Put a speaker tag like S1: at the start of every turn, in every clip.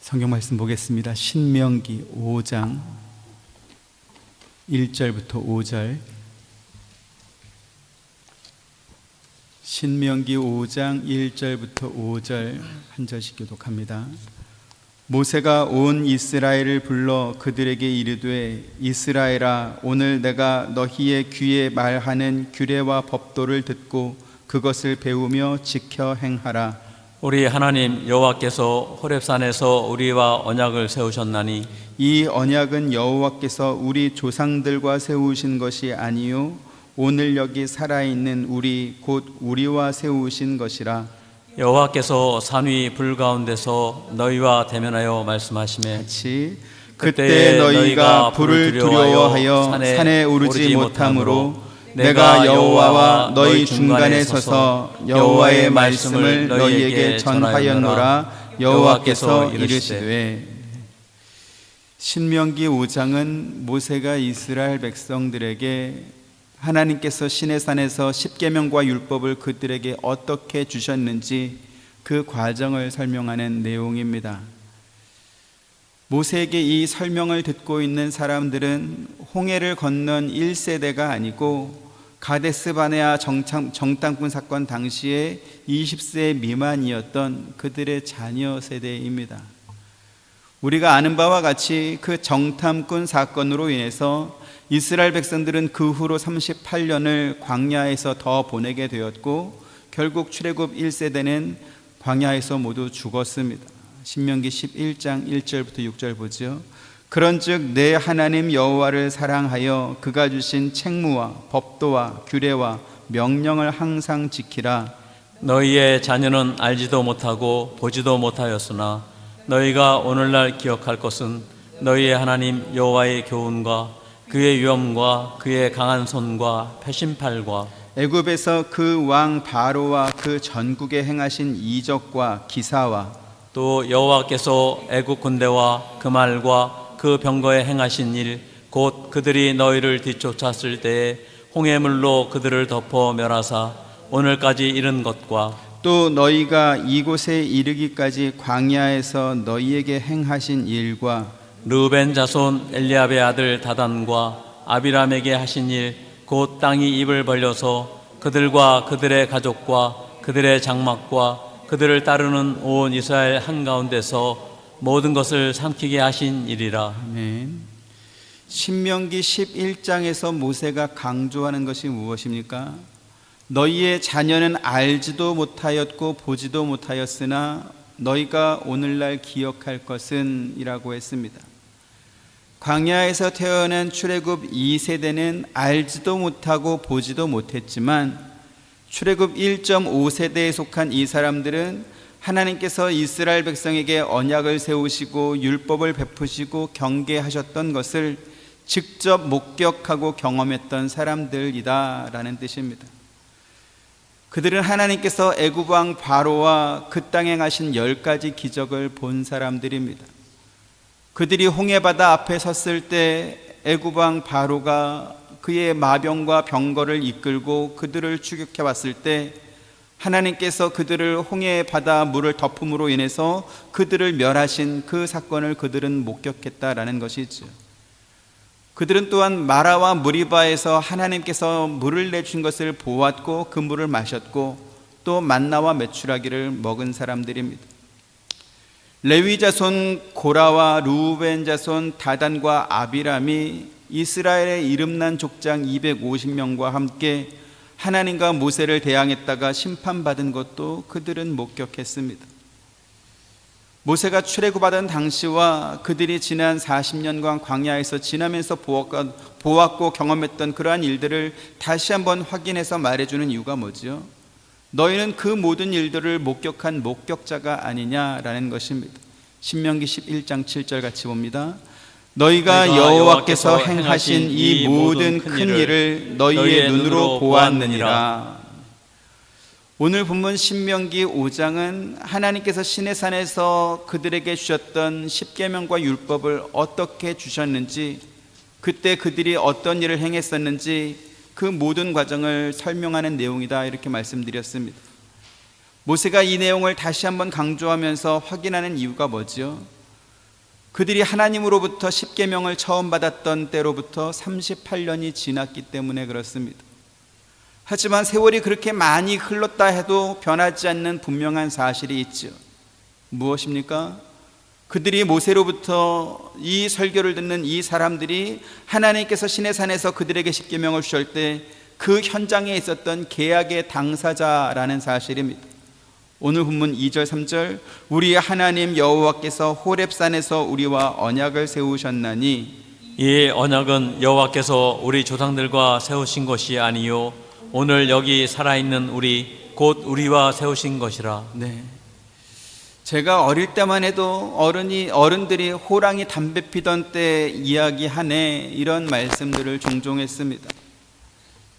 S1: 성경 말씀 보겠습니다. 신명기 5장 1절부터 5절. 신명기 5장 1절부터 5절 한 절씩 교독합니다. 모세가 온 이스라엘을 불러 그들에게 이르되, 이스라엘아, 오늘 내가 너희의 귀에 말하는 규례와 법도를 듣고 그것을 배우며 지켜 행하라.
S2: 우리 하나님 여호와께서 호렙산에서 우리와 언약을 세우셨나니
S1: 이 언약은 여호와께서 우리 조상들과 세우신 것이 아니요 오늘 여기 살아있는 우리 곧 우리와 세우신 것이라.
S2: 여호와께서 산 위 불 가운데서 너희와 대면하여 말씀하시매
S1: 같이 그때 너희가 불을 두려워하여 산에 오르지 못하므로 내가 여호와와 너희 중간에 서서 여호와의 말씀을 너희에게 전하였노라. 여호와께서 이르시되. 신명기 5장은 모세가 이스라엘 백성들에게 하나님께서 시내산에서 십계명과 율법을 그들에게 어떻게 주셨는지 그 과정을 설명하는 내용입니다. 모세에게 이 설명을 듣고 있는 사람들은 홍해를 건넌 1세대가 아니고 가데스 바네아 정탐꾼 사건 당시에 20세 미만이었던 그들의 자녀 세대입니다. 우리가 아는 바와 같이 그 정탐꾼 사건으로 인해서 이스라엘 백성들은 그 후로 38년을 광야에서 더 보내게 되었고 결국 출애굽 1세대는 광야에서 모두 죽었습니다. 신명기 11장 1절부터 6절 보죠. 그런즉 내 하나님 여호와를 사랑하여 그가 주신 책무와 법도와 규례와 명령을 항상 지키라.
S2: 너희의 자녀는 알지도 못하고 보지도 못하였으나 너희가 오늘날 기억할 것은 너희의 하나님 여호와의 교훈과 그의 위엄과 그의 강한 손과 패신팔과
S1: 애굽에서 그 왕 바로와 그 전국에 행하신 이적과 기사와
S2: 또 여호와께서 애굽 군대와 그 말과 그 병거에 행하신 일, 곧 그들이 너희를 뒤쫓았을 때에 홍해물로 그들을 덮어 멸하사 오늘까지 이른 것과
S1: 또 너희가 이곳에 이르기까지 광야에서 너희에게 행하신 일과
S2: 르벤 자손 엘리압의 아들 다단과 아비람에게 하신 일, 곧 땅이 입을 벌려서 그들과 그들의 가족과 그들의 장막과 그들을 따르는 온 이스라엘 한가운데서 모든 것을 삼키게 하신 일이라.
S1: 아멘. 신명기 11장에서 모세가 강조하는 것이 무엇입니까? 너희의 자녀는 알지도 못하였고 보지도 못하였으나 너희가 오늘날 기억할 것은 이라고 했습니다. 광야에서 태어난 출애굽 2세대는 알지도 못하고 보지도 못했지만 출애굽 1.5세대에 속한 이 사람들은 하나님께서 이스라엘 백성에게 언약을 세우시고 율법을 베푸시고 경계하셨던 것을 직접 목격하고 경험했던 사람들이다 라는 뜻입니다. 그들은 하나님께서 애굽 왕 바로와 그 땅에 행하신 10가지 기적을 본 사람들입니다. 그들이 홍해바다 앞에 섰을 때 애굽 왕 바로가 그의 마병과 병거를 이끌고 그들을 추격해 왔을 때 하나님께서 그들을 홍해바다 물을 덮음으로 인해서 그들을 멸하신 그 사건을 그들은 목격했다라는 것이죠. 그들은 또한 마라와 무리바에서 하나님께서 물을 내준 것을 보았고 그 물을 마셨고 또 만나와 메추라기를 먹은 사람들입니다. 레위 자손 고라와 루벤 자손 다단과 아비람이 이스라엘의 이름난 족장 250명과 함께 하나님과 모세를 대항했다가 심판받은 것도 그들은 목격했습니다. 모세가 출애굽하던 당시와 그들이 지난 40년간 광야에서 지나면서 보았고 경험했던 그러한 일들을 다시 한번 확인해서 말해주는 이유가 뭐죠? 너희는 그 모든 일들을 목격한 목격자가 아니냐라는 것입니다. 신명기 11장 7절 같이 봅니다. 너희가 여호와께서 행하신 이 모든 큰 일을 너희의 눈으로 보았느니라. 오늘 본문 신명기 5장은 하나님께서 시내산에서 그들에게 주셨던 십계명과 율법을 어떻게 주셨는지, 그때 그들이 어떤 일을 행했었는지 그 모든 과정을 설명하는 내용이다 이렇게 말씀드렸습니다. 모세가 이 내용을 다시 한번 강조하면서 확인하는 이유가 뭐죠? 그들이 하나님으로부터 십계명을 처음 받았던 때로부터 38년이 지났기 때문에 그렇습니다. 하지만 세월이 그렇게 많이 흘렀다 해도 변하지 않는 분명한 사실이 있죠. 무엇입니까? 그들이 모세로부터 이 설교를 듣는 이 사람들이 하나님께서 시내산에서 그들에게 십계명을 주실 때 그 현장에 있었던 계약의 당사자라는 사실입니다. 오늘 본문 2절 3절 우리 하나님 여호와께서 호렙산에서 우리와 언약을 세우셨나니
S2: 이 언약은 여호와께서 우리 조상들과 세우신 것이 아니요 오늘 여기 살아있는 우리 곧 우리와 세우신 것이라.
S1: 네. 제가 어릴 때만 해도 어른들이 호랑이 담배 피던 때 이야기하네 이런 말씀들을 종종 했습니다.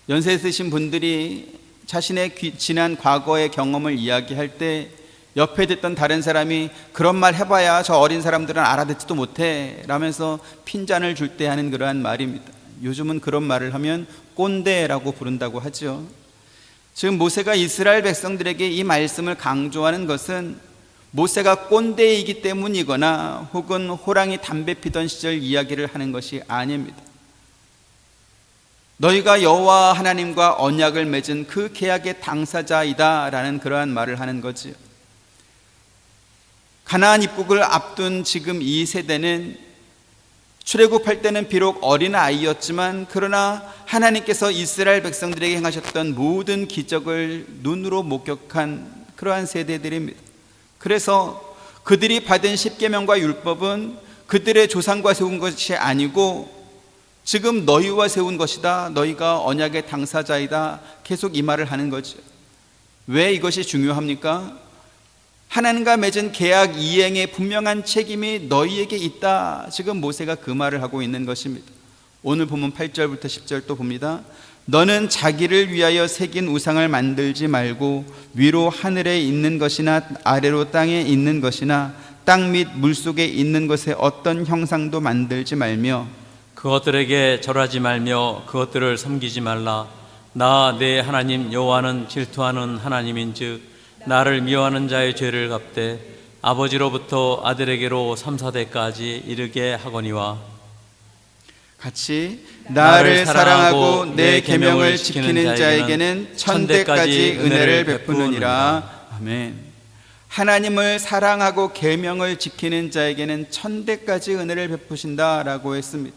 S1: 연세 있으신 분들이 자신의 지난 과거의 경험을 이야기할 때 옆에 듣던 다른 사람이 그런 말 해봐야 저 어린 사람들은 알아듣지도 못해 라면서 핀잔을 줄 때 하는 그러한 말입니다. 요즘은 그런 말을 하면 꼰대라고 부른다고 하죠. 지금 모세가 이스라엘 백성들에게 이 말씀을 강조하는 것은 모세가 꼰대이기 때문이거나 혹은 호랑이 담배 피던 시절 이야기를 하는 것이 아닙니다. 너희가 여호와 하나님과 언약을 맺은 그 계약의 당사자이다 라는 그러한 말을 하는 거지요. 가나안 입국을 앞둔 지금 이 세대는 출애굽할 때는 비록 어린 아이였지만 그러나 하나님께서 이스라엘 백성들에게 행하셨던 모든 기적을 눈으로 목격한 그러한 세대들입니다. 그래서 그들이 받은 십계명과 율법은 그들의 조상과 세운 것이 아니고 지금 너희와 세운 것이다. 너희가 언약의 당사자이다. 계속 이 말을 하는 거죠. 왜 이것이 중요합니까? 하나님과 맺은 계약 이행의 분명한 책임이 너희에게 있다. 지금 모세가 그 말을 하고 있는 것입니다. 오늘 본문 8절부터 10절 또 봅니다. 너는 자기를 위하여 새긴 우상을 만들지 말고 위로 하늘에 있는 것이나 아래로 땅에 있는 것이나 땅 및 물속에 있는 것에 어떤 형상도 만들지 말며
S2: 그것들에게 절하지 말며 그것들을 섬기지 말라. 나 내 하나님 여호와는 질투하는 하나님인즉 나를 미워하는 자의 죄를 갚되 아버지로부터 아들에게로 3-4대까지 이르게 하거니와.
S1: 같이 나를 사랑하고 내 계명을 지키는 자에게는 1000대까지 은혜를 베푸느니라. 아멘. 하나님을 사랑하고 계명을 지키는 자에게는 1000대까지 은혜를 베푸신다라고 했습니다.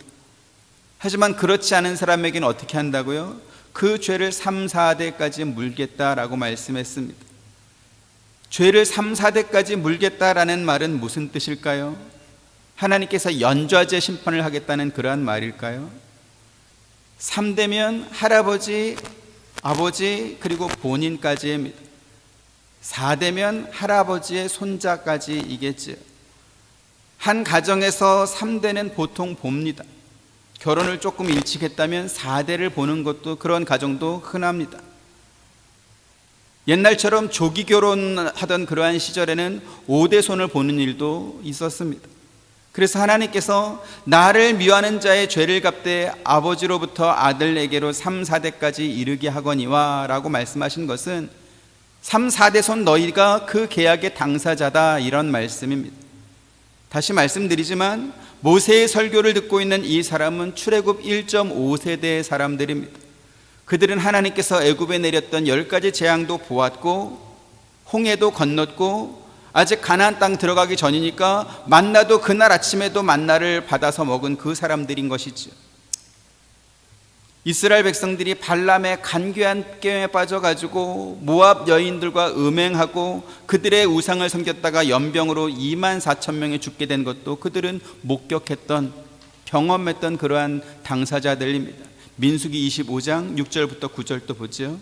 S1: 하지만 그렇지 않은 사람에게는 어떻게 한다고요? 그 죄를 3-4대까지 물겠다라고 말씀했습니다. 죄를 3-4대까지 물겠다라는 말은 무슨 뜻일까요? 하나님께서 연좌제 심판을 하겠다는 그러한 말일까요? 3대면 할아버지, 아버지 그리고 본인까지입니다. 4대면 할아버지의 손자까지이겠죠. 한 가정에서 3대는 보통 봅니다. 결혼을 조금 일찍 했다면 4대를 보는 것도 그런 가정도 흔합니다. 옛날처럼 조기 결혼하던 그러한 시절에는 5대 손을 보는 일도 있었습니다. 그래서 하나님께서 나를 미워하는 자의 죄를 갚되 아버지로부터 아들에게로 3-4대까지 이르게 하거니와 라고 말씀하신 것은 3-4대 손 너희가 그 계약의 당사자다 이런 말씀입니다. 다시 말씀드리지만 모세의 설교를 듣고 있는 이 사람은 출애굽 1.5세대의 사람들입니다. 그들은 하나님께서 애굽에 내렸던 10가지 재앙도 보았고 홍해도 건넜고 아직 가나안 땅 들어가기 전이니까 만나도 그날 아침에도 만나를 받아서 먹은 그 사람들인 것이죠. 이스라엘 백성들이 발람의 간교한 게임에 빠져가지고 모압 여인들과 음행하고 그들의 우상을 섬겼다가 연병으로 24,000명이 죽게 된 것도 그들은 목격했던 경험했던 그러한 당사자들입니다. 민수기 25장 6절부터 9절도 보죠.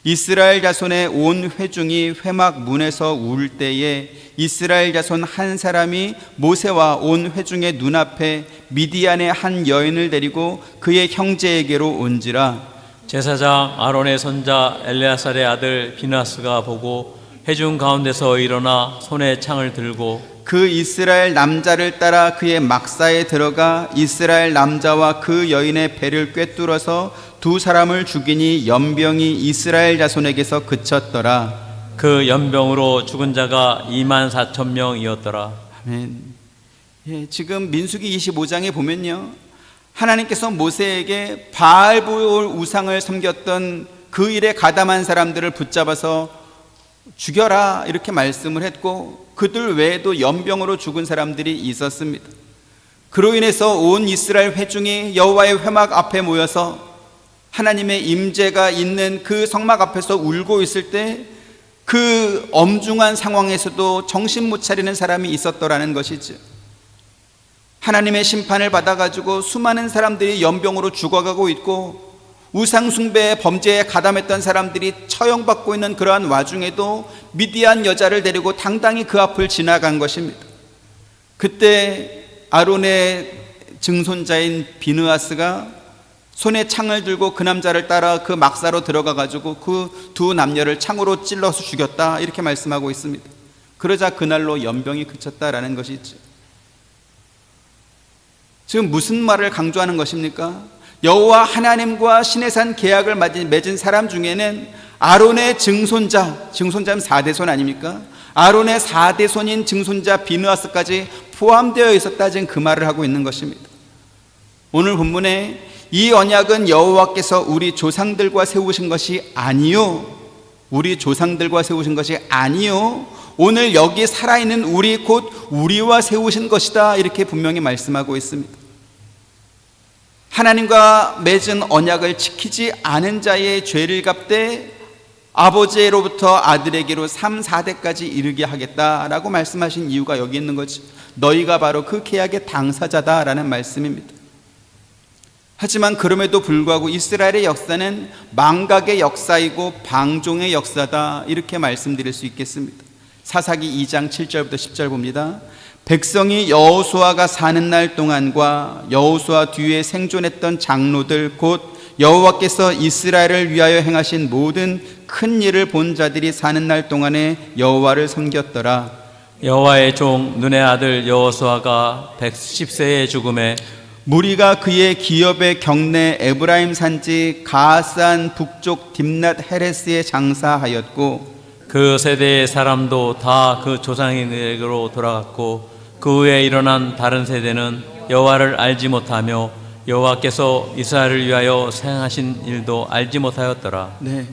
S1: 이스라엘 자손의 온 회중이 회막 문에서 울 때에 이스라엘 자손 한 사람이 모세와 온 회중의 눈앞에 미디안의 한 여인을 데리고 그의 형제에게로 온지라.
S2: 제사장 아론의 손자 엘레아살의 아들 비나스가 보고 회중 가운데서 일어나 손에 창을 들고
S1: 그 이스라엘 남자를 따라 그의 막사에 들어가 이스라엘 남자와 그 여인의 배를 꿰뚫어서 두 사람을 죽이니 연병이 이스라엘 자손에게서 그쳤더라.
S2: 그 연병으로 죽은 자가 24,000명이었더라.
S1: 아멘. 지금 민수기 25장에 보면요, 하나님께서 모세에게 바알볼 우상을 섬겼던 그 일에 가담한 사람들을 붙잡아서 죽여라 이렇게 말씀을 했고, 그들 외에도 연병으로 죽은 사람들이 있었습니다. 그로 인해서 온 이스라엘 회중이 여호와의 회막 앞에 모여서 하나님의 임재가 있는 그 성막 앞에서 울고 있을 때 그 엄중한 상황에서도 정신 못 차리는 사람이 있었더라는 것이죠. 하나님의 심판을 받아가지고 수많은 사람들이 연병으로 죽어가고 있고, 우상 숭배의 범죄에 가담했던 사람들이 처형받고 있는 그러한 와중에도 미디안 여자를 데리고 당당히 그 앞을 지나간 것입니다. 그때 아론의 증손자인 비느하스가 손에 창을 들고 그 남자를 따라 그 막사로 들어가 가지고 그 두 남녀를 창으로 찔러서 죽였다 이렇게 말씀하고 있습니다. 그러자 그날로 연병이 그쳤다라는 것이죠. 지금 무슨 말을 강조하는 것입니까? 여호와 하나님과 시내산 계약을 맺은 사람 중에는 아론의 증손자면 4대손 아닙니까? 아론의 4대손인 증손자 비느하스까지 포함되어 있었다, 지금 그 말을 하고 있는 것입니다. 오늘 본문에 이 언약은 여호와께서 우리 조상들과 세우신 것이 아니요, 우리 조상들과 세우신 것이 아니요, 오늘 여기 살아있는 우리 곧 우리와 세우신 것이다 이렇게 분명히 말씀하고 있습니다. 하나님과 맺은 언약을 지키지 않은 자의 죄를 갚되 아버지로부터 아들에게로 3, 4대까지 이르게 하겠다라고 말씀하신 이유가 여기 있는 거지. 너희가 바로 그 계약의 당사자다라는 말씀입니다. 하지만 그럼에도 불구하고 이스라엘의 역사는 망각의 역사이고 방종의 역사다 이렇게 말씀드릴 수 있겠습니다. 사사기 2장 7절부터 10절 봅니다. 백성이 여호수아가 사는 날 동안과 여호수아 뒤에 생존했던 장로들 곧 여호와께서 이스라엘을 위하여 행하신 모든 큰 일을 본 자들이 사는 날 동안에 여호와를 섬겼더라.
S2: 여호와의 종 눈의 아들 여호수아가 110세의 죽음에
S1: 무리가 그의 기업의 경내 에브라임 산지 가산 북쪽 딥낫 헤레스에 장사하였고,
S2: 그 세대의 사람도 다 그 조상에게로 돌아갔고, 그 후에 일어난 다른 세대는 여호와를 알지 못하며 여호와께서 이스라엘을 위하여 행하신 일도 알지 못하였더라.
S1: 네,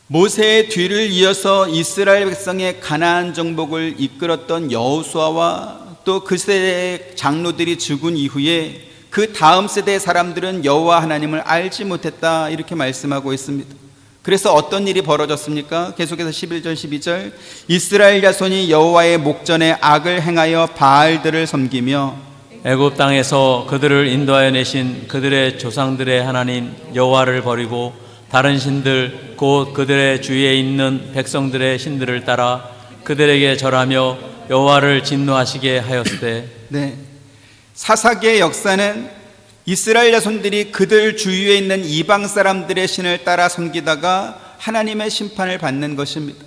S1: 모세의 뒤를 이어서 이스라엘 백성의 가나안 정복을 이끌었던 여호수아와 또 그 세대의 장로들이 죽은 이후에 그 다음 세대의 사람들은 여호와 하나님을 알지 못했다 이렇게 말씀하고 있습니다. 그래서 어떤 일이 벌어졌습니까? 계속해서 11절 12절 이스라엘 자손이 여호와의 목전에 악을 행하여 바알들을 섬기며
S2: 애굽 땅에서 그들을 인도하여 내신 그들의 조상들의 하나님 여호와를 버리고 다른 신들 곧 그들의 주위에 있는 백성들의 신들을 따라 그들에게 절하며 여호와를 진노하시게 하였으되.
S1: 네, 사사기의 역사는 이스라엘 자손들이 그들 주위에 있는 이방 사람들의 신을 따라 섬기다가 하나님의 심판을 받는 것입니다.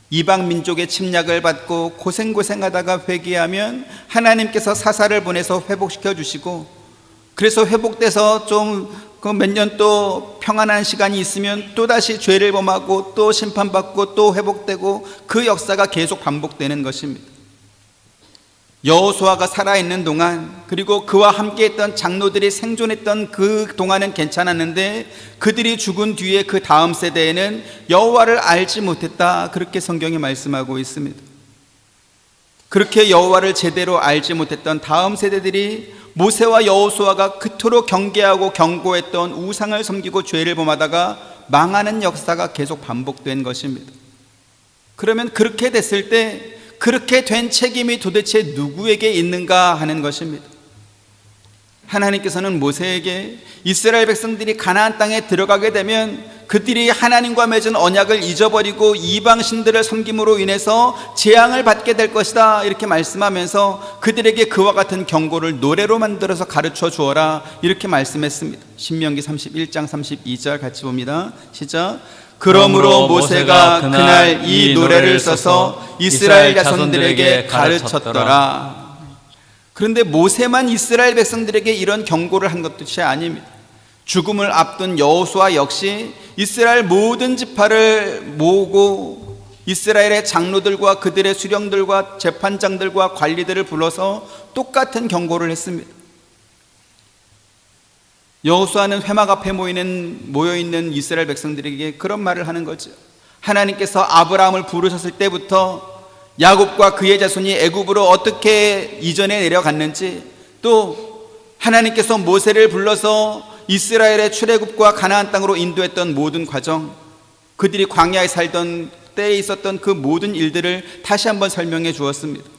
S1: 이방 민족의 침략을 받고 고생하다가 회개하면 하나님께서 사사를 보내서 회복시켜 주시고, 그래서 회복돼서 좀 몇 년 또 평안한 시간이 있으면 또다시 죄를 범하고 또 심판받고 또 회복되고 그 역사가 계속 반복되는 것입니다. 여호수아가 살아있는 동안, 그리고 그와 함께했던 장로들이 생존했던 그 동안은 괜찮았는데 그들이 죽은 뒤에 그 다음 세대에는 여호와를 알지 못했다 그렇게 성경이 말씀하고 있습니다. 그렇게 여호와를 제대로 알지 못했던 다음 세대들이 모세와 여호수아가 그토록 경계하고 경고했던 우상을 섬기고 죄를 범하다가 망하는 역사가 계속 반복된 것입니다. 그러면 그렇게 됐을 때 그렇게 된 책임이 도대체 누구에게 있는가 하는 것입니다. 하나님께서는 모세에게 이스라엘 백성들이 가나안 땅에 들어가게 되면 그들이 하나님과 맺은 언약을 잊어버리고 이방 신들을 섬김으로 인해서 재앙을 받게 될 것이다 이렇게 말씀하면서 그들에게 그와 같은 경고를 노래로 만들어서 가르쳐 주어라 이렇게 말씀했습니다. 신명기 31장 32절 같이 봅니다. 시작. 그러므로 모세가 그날 이 노래를 써서 이스라엘 자손들에게 가르쳤더라. 그런데 모세만 이스라엘 백성들에게 이런 경고를 한 것도 아닙니다. 죽음을 앞둔 여호수아 역시 이스라엘 모든 지파를 모으고 이스라엘의 장로들과 그들의 수령들과 재판장들과 관리들을 불러서 똑같은 경고를 했습니다. 여호수아는 회막 앞에 모여있는 이스라엘 백성들에게 그런 말을 하는 거죠. 하나님께서 아브라함을 부르셨을 때부터 야곱과 그의 자손이 애굽으로 어떻게 이전에 내려갔는지, 또 하나님께서 모세를 불러서 이스라엘의 출애굽과 가나안 땅으로 인도했던 모든 과정, 그들이 광야에 살던 때에 있었던 그 모든 일들을 다시 한번 설명해 주었습니다.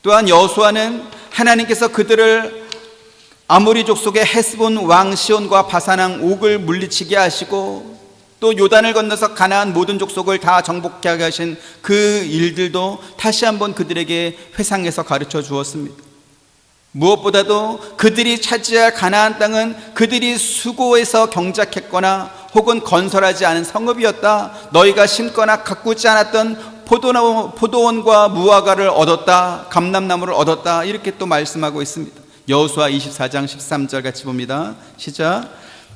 S1: 또한 여호수아는 하나님께서 그들을 아모리 족속의 헤스본 왕 시온과 바산 왕 옥을 물리치게 하시고, 또 요단을 건너서 가나안 모든 족속을 다 정복하게 하신 그 일들도 다시 한번 그들에게 회상해서 가르쳐 주었습니다. 무엇보다도 그들이 차지할 가나안 땅은 그들이 수고해서 경작했거나 혹은 건설하지 않은 성읍이었다. 너희가 심거나 가꾸지 않았던 포도원과 무화과를 얻었다. 감람나무를 얻었다. 이렇게 또 말씀하고 있습니다. 여호수아 24장 13절 같이 봅니다. 시작.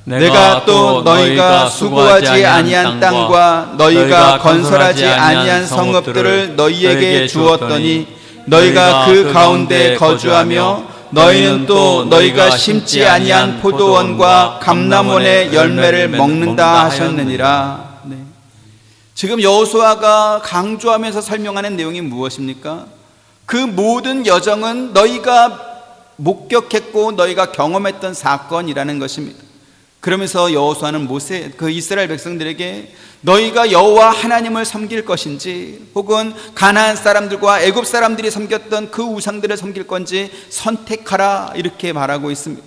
S1: 내가 또 너희가 수고하지 아니한 땅과 너희가 건설하지 아니한 성읍들을 너희에게 주었더니 너희가 그 가운데 거주하며 너희는 또 너희가 심지 아니한 포도원과 감람원의 열매를 먹는다 하셨느니라. 네. 지금 여호수아가 강조하면서 설명하는 내용이 무엇입니까? 그 모든 여정은 너희가 목격했고 너희가 경험했던 사건이라는 것입니다. 그러면서 여호수아는 그 이스라엘 백성들에게 너희가 여호와 하나님을 섬길 것인지 혹은 가나안 사람들과 애굽 사람들이 섬겼던 그 우상들을 섬길 건지 선택하라, 이렇게 말하고 있습니다.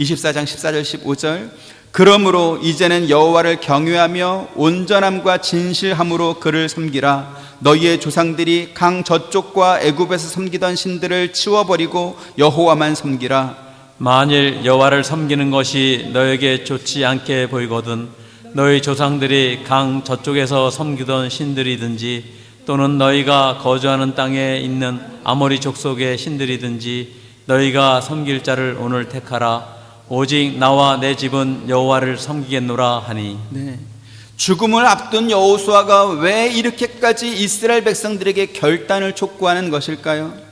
S1: 24장 14절 15절. 그러므로 이제는 여호와를 경외하며 온전함과 진실함으로 그를 섬기라. 너희의 조상들이 강 저쪽과 애굽에서 섬기던 신들을 치워버리고 여호와만 섬기라.
S2: 만일 여호와를 섬기는 것이 너에게 좋지 않게 보이거든 너희 조상들이 강 저쪽에서 섬기던 신들이든지 또는 너희가 거주하는 땅에 있는 아모리 족속의 신들이든지 너희가 섬길 자를 오늘 택하라. 오직 나와 내 집은 여호와를 섬기겠노라 하니.
S1: 네. 죽음을 앞둔 여호수아가 왜 이렇게까지 이스라엘 백성들에게 결단을 촉구하는 것일까요?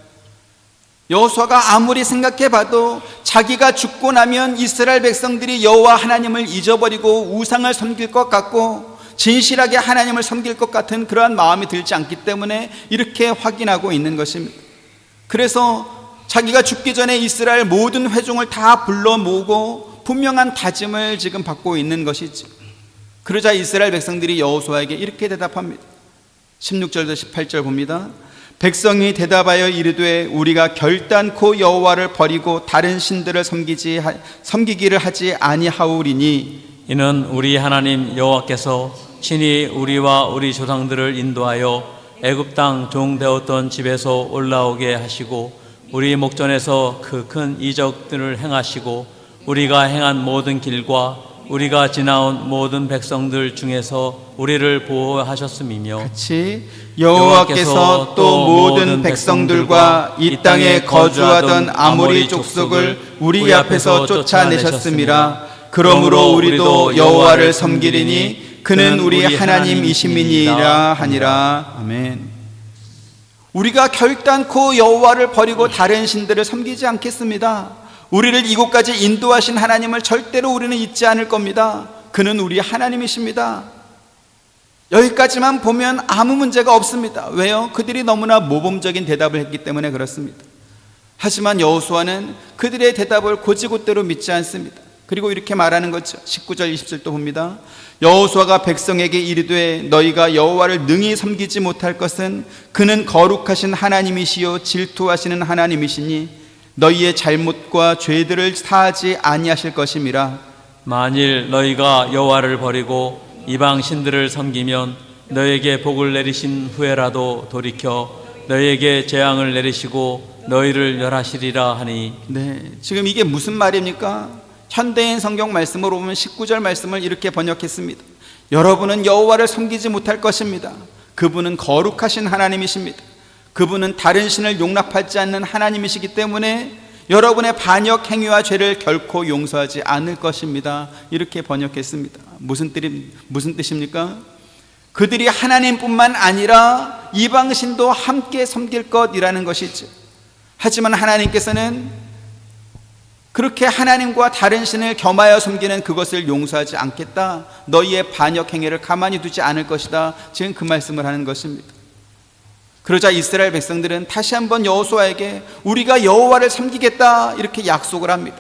S1: 여호수아가 아무리 생각해봐도 자기가 죽고 나면 이스라엘 백성들이 여호와 하나님을 잊어버리고 우상을 섬길 것 같고 진실하게 하나님을 섬길 것 같은 그러한 마음이 들지 않기 때문에 이렇게 확인하고 있는 것입니다. 그래서 자기가 죽기 전에 이스라엘 모든 회중을 다 불러 모으고 분명한 다짐을 지금 받고 있는 것이지. 그러자 이스라엘 백성들이 여호수아에게 이렇게 대답합니다. 16절부터 18절 봅니다. 백성이 대답하여 이르되 우리가 결단코 여호와를 버리고 다른 신들을 섬기기를 하지 아니하오리니
S2: 이는 우리 하나님 여호와께서 친히 우리와 우리 조상들을 인도하여 애굽 땅 종되었던 집에서 올라오게 하시고 우리 목전에서 그 큰 이적들을 행하시고 우리가 행한 모든 길과 우리가 지나온 모든 백성들 중에서 우리를 보호하셨음이며
S1: 같이 여호와께서 또 모든 백성들과 이 땅에 거주하던 아모리 족속을 우리 앞에서 쫓아내셨음이라. 그러므로 우리도 여호와를 섬기리니 그는 우리 하나님이심이니라 하니라. 아멘. 우리가 결단코 여호와를 버리고 다른 신들을 섬기지 않겠습니다. 우리를 이곳까지 인도하신 하나님을 절대로 우리는 잊지 않을 겁니다. 그는 우리 하나님이십니다. 여기까지만 보면 아무 문제가 없습니다. 왜요? 그들이 너무나 모범적인 대답을 했기 때문에 그렇습니다. 하지만 여호수아는 그들의 대답을 곧이곧대로 믿지 않습니다. 그리고 이렇게 말하는 거죠. 19절 20절도 봅니다. 여호수아가 백성에게 이르되 너희가 여호와를 능히 섬기지 못할 것은 그는 거룩하신 하나님이시요 질투하시는 하나님이시니 너희의 잘못과 죄들을 사하지 아니하실 것임이라.
S2: 만일 너희가 여호와를 버리고 이방 신들을 섬기면 너희에게 복을 내리신 후에라도 돌이켜 너희에게 재앙을 내리시고 너희를 멸하시리라 하니.
S1: 네, 지금 이게 무슨 말입니까? 현대인 성경 말씀으로 보면 19절 말씀을 이렇게 번역했습니다. 여러분은 여호와를 섬기지 못할 것입니다. 그분은 거룩하신 하나님이십니다. 그분은 다른 신을 용납하지 않는 하나님이시기 때문에 여러분의 반역 행위와 죄를 결코 용서하지 않을 것입니다. 이렇게 번역했습니다. 무슨 뜻입니까? 그들이 하나님뿐만 아니라 이방신도 함께 섬길 것이라는 것이죠. 하지만 하나님께서는 그렇게 하나님과 다른 신을 겸하여 섬기는 그것을 용서하지 않겠다. 너희의 반역 행위를 가만히 두지 않을 것이다. 지금 그 말씀을 하는 것입니다. 그러자 이스라엘 백성들은 다시 한번 여호수아에게 우리가 여호와를 섬기겠다 이렇게 약속을 합니다.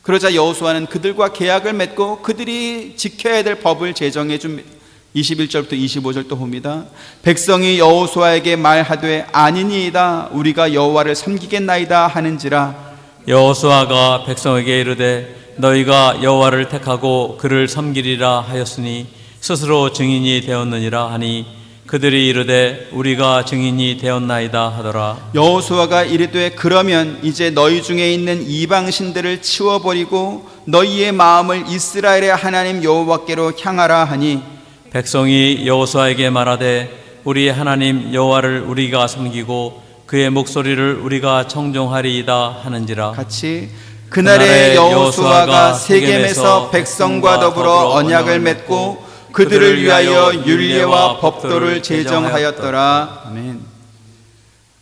S1: 그러자 여호수아는 그들과 계약을 맺고 그들이 지켜야 될 법을 제정해 줍니다. 21절부터 25절 또 봅니다. 백성이 여호수아에게 말하되 아니니이다 우리가 여호와를 섬기겠나이다 하는지라.
S2: 여호수아가 백성에게 이르되 너희가 여호와를 택하고 그를 섬기리라 하였으니 스스로 증인이 되었느니라 하니 그들이 이르되 우리가 증인이 되었나이다 하더라.
S1: 여호수아가 이르되 그러면 이제 너희 중에 있는 이방 신들을 치워버리고 너희의 마음을 이스라엘의 하나님 여호와께로 향하라 하니
S2: 백성이 여호수아에게 말하되 우리 하나님 여호와를 우리가 섬기고 그의 목소리를 우리가 청종하리이다 하는지라.
S1: 같이 그날에 여호수아가 세겜에서 백성과 더불어 언약을 맺고 그들을 위하여 율례와 법도를 제정하였더라. 아멘.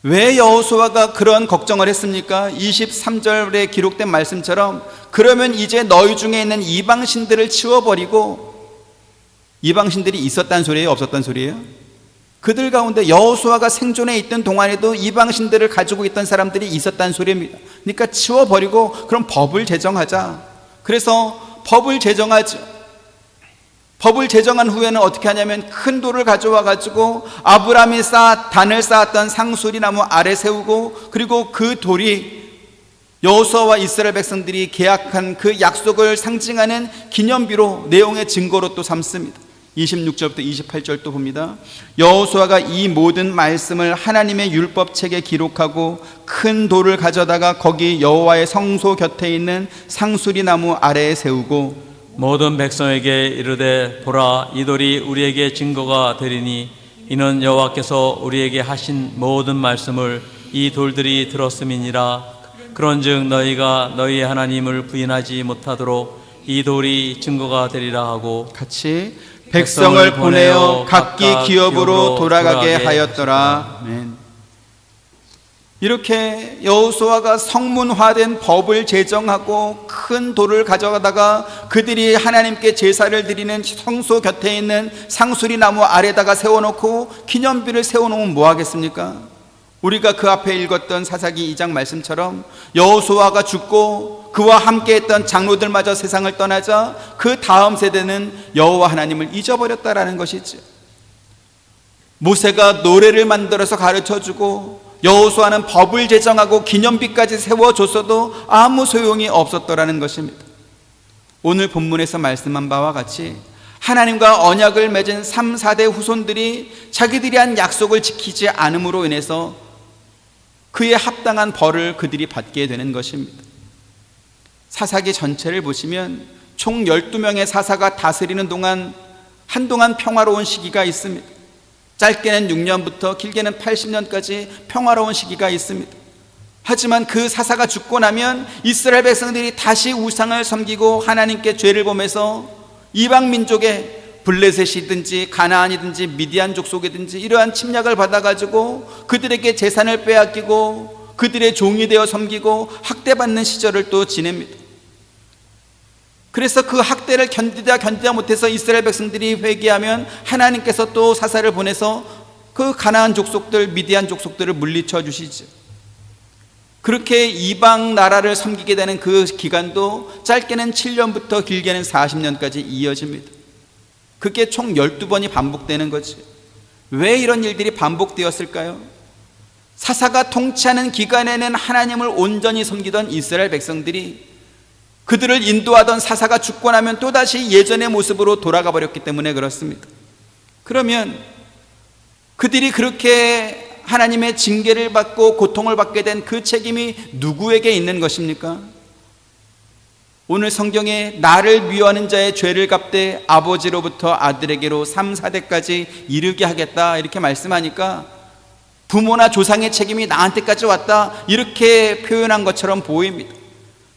S1: 왜 여호수아가 그런 걱정을 했습니까? 23절에 기록된 말씀처럼 그러면 이제 너희 중에 있는 이방신들을 치워버리고, 이방신들이 있었단 소리예요? 없었단 소리예요? 그들 가운데 여호수아가 생존해 있던 동안에도 이방신들을 가지고 있던 사람들이 있었단 소리입니다. 그러니까 치워버리고 그럼 법을 제정하자. 그래서 법을 제정하죠. 법을 제정한 후에는 어떻게 하냐면 큰 돌을 가져와 가지고 아브라함이 단을 쌓았던 상수리 나무 아래 세우고, 그리고 그 돌이 여호수아와 이스라엘 백성들이 계약한 그 약속을 상징하는 기념비로, 내용의 증거로 또 삼습니다. 26절부터 28절 또 봅니다. 여호수아가 이 모든 말씀을 하나님의 율법책에 기록하고 큰 돌을 가져다가 거기 여호와의 성소 곁에 있는 상수리 나무 아래에 세우고
S2: 모든 백성에게 이르되 보라 이 돌이 우리에게 증거가 되리니 이는 여호와께서 우리에게 하신 모든 말씀을 이 돌들이 들었음이니라. 그런즉 너희가 너희의 하나님을 부인하지 못하도록 이 돌이 증거가 되리라 하고
S1: 같이 백성을 보내어 각기 기업으로 돌아가게 하였더라. 아멘. 이렇게 여호수아가 성문화된 법을 제정하고 큰 돌을 가져가다가 그들이 하나님께 제사를 드리는 성소 곁에 있는 상수리 나무 아래다가 세워놓고 기념비를 세워놓으면 뭐 하겠습니까? 우리가 그 앞에 읽었던 사사기 2장 말씀처럼 여호수아가 죽고 그와 함께했던 장로들마저 세상을 떠나자 그 다음 세대는 여호와 하나님을 잊어버렸다라는 것이죠. 모세가 노래를 만들어서 가르쳐주고 여호수아는 법을 제정하고 기념비까지 세워줬어도 아무 소용이 없었더라는 것입니다. 오늘 본문에서 말씀한 바와 같이 하나님과 언약을 맺은 3, 4대 후손들이 자기들이 한 약속을 지키지 않음으로 인해서 그에 합당한 벌을 그들이 받게 되는 것입니다. 사사기 전체를 보시면 총 12명의 사사가 다스리는 동안 한동안 평화로운 시기가 있습니다. 짧게는 6년부터 길게는 80년까지 평화로운 시기가 있습니다. 하지만 그 사사가 죽고 나면 이스라엘 백성들이 다시 우상을 섬기고 하나님께 죄를 범해서 이방 민족의 블레셋이든지 가나안이든지 미디안 족속이든지 이러한 침략을 받아가지고 그들에게 재산을 빼앗기고 그들의 종이 되어 섬기고 학대받는 시절을 또 지냅니다. 그래서 그 학대를 견디다 못해서 이스라엘 백성들이 회개하면 하나님께서 또 사사를 보내서 그 가나안 족속들, 미디안 족속들을 물리쳐 주시죠. 그렇게 이방 나라를 섬기게 되는 그 기간도 짧게는 7년부터 길게는 40년까지 이어집니다. 그게 총 12번이 반복되는 거죠. 왜 이런 일들이 반복되었을까요? 사사가 통치하는 기간에는 하나님을 온전히 섬기던 이스라엘 백성들이 그들을 인도하던 사사가 죽고 나면 또다시 예전의 모습으로 돌아가 버렸기 때문에 그렇습니다. 그러면 그들이 그렇게 하나님의 징계를 받고 고통을 받게 된 그 책임이 누구에게 있는 것입니까? 오늘 성경에 나를 미워하는 자의 죄를 갚되 아버지로부터 아들에게로 3, 4대까지 이르게 하겠다 이렇게 말씀하니까 부모나 조상의 책임이 나한테까지 왔다 이렇게 표현한 것처럼 보입니다.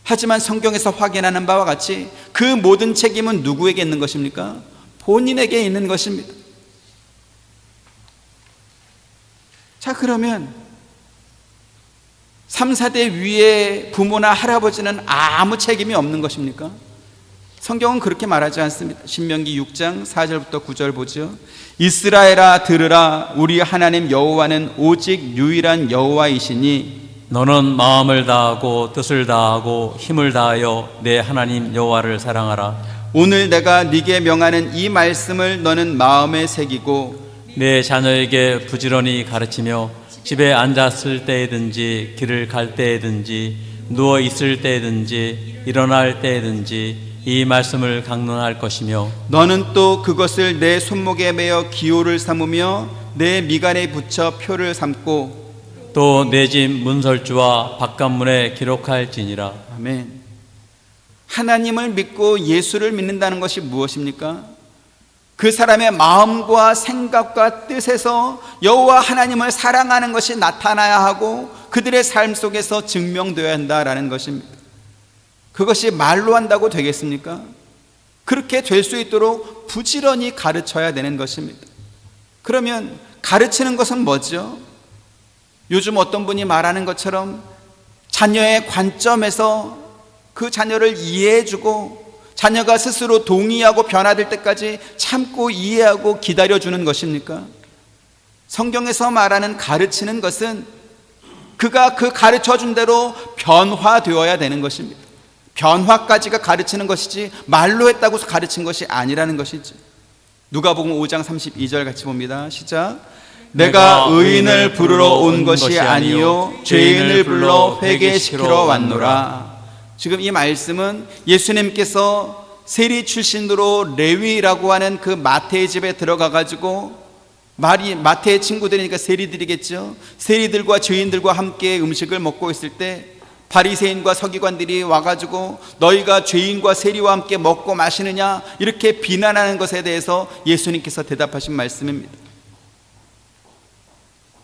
S1: 하지만 성경에서 확인하는 바와 같이 그 모든 책임은 누구에게 있는 것입니까? 본인에게 있는 것입니다. 자, 그러면 3, 4대 위에 부모나 할아버지는 아무 책임이 없는 것입니까? 성경은 그렇게 말하지 않습니다. 신명기 6장 4절부터 9절 보죠. 이스라엘아 들으라, 우리 하나님 여호와는 오직 유일한 여호와이시니
S2: 너는 마음을 다하고 뜻을 다하고 힘을 다하여 내 하나님 여호와를 사랑하라.
S1: 오늘 내가 네게 명하는 이 말씀을 너는 마음에 새기고
S2: 내 자녀에게 부지런히 가르치며 집에 앉았을 때에든지 길을 갈 때에든지 누워 있을 때에든지 일어날 때에든지 이 말씀을 강론할 것이며
S1: 너는 또 그것을 내 손목에 매어 기호를 삼으며 내 미간에 붙여 표를 삼고
S2: 또 내 집 문설주와 바깥문에 기록할지니라.
S1: 아멘. 하나님을 믿고 예수를 믿는다는 것이 무엇입니까? 그 사람의 마음과 생각과 뜻에서 여호와 하나님을 사랑하는 것이 나타나야 하고 그들의 삶 속에서 증명되어야 한다라는 것입니다. 그것이 말로 한다고 되겠습니까? 그렇게 될 수 있도록 부지런히 가르쳐야 되는 것입니다. 그러면 가르치는 것은 뭐죠? 요즘 어떤 분이 말하는 것처럼 자녀의 관점에서 그 자녀를 이해해주고 자녀가 스스로 동의하고 변화될 때까지 참고 이해하고 기다려주는 것입니까? 성경에서 말하는 가르치는 것은 그가 그 가르쳐준 대로 변화되어야 되는 것입니다. 변화까지가 가르치는 것이지 말로 했다고 해서 가르친 것이 아니라는 것이죠. 누가복음 5장 32절 같이 봅니다. 시작. 내가 의인을 부르러 온 것이 아니요 죄인을 불러 회개시키러 왔노라. 지금 이 말씀은 예수님께서 세리 출신으로 레위라고 하는 그 마태의 집에 들어가 가지고 마태의 친구들이니까 세리들이겠죠. 세리들과 죄인들과 함께 음식을 먹고 있을 때 바리새인과 서기관들이 와가지고 너희가 죄인과 세리와 함께 먹고 마시느냐 이렇게 비난하는 것에 대해서 예수님께서 대답하신 말씀입니다.